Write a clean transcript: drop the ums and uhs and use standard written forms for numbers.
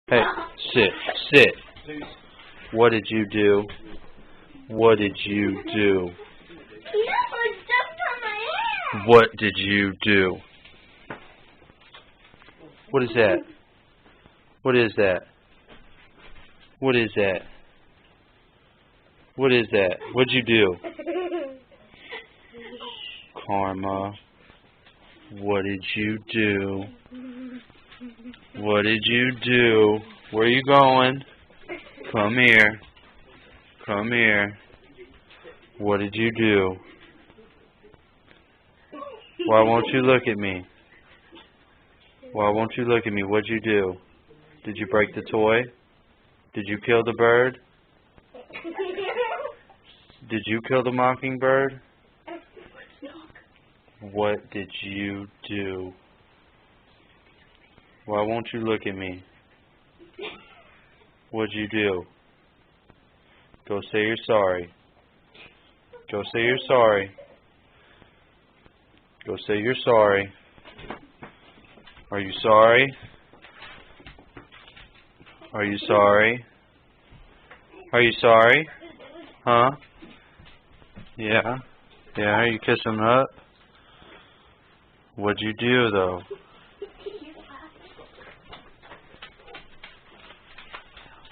Hey, sit, sit. What did you do? What did you do? What did you do? What is that? What is that? What is that? What is that? What'd you do? Karma. What did you do? What did you do? Where are you going? Come here. Come here. What did you do? Why won't you look at me? Why won't you look at me? What'd you do? Did you break the toy? Did you kill the bird? Did you kill the mockingbird? What did you do? Why won't you look at me? What'd you do? Go say you're sorry. Go say you're sorry. Go say you're sorry. Are you sorry? Are you sorry? Are you sorry? Huh? Yeah. Yeah, are you kissing up? What'd you do though?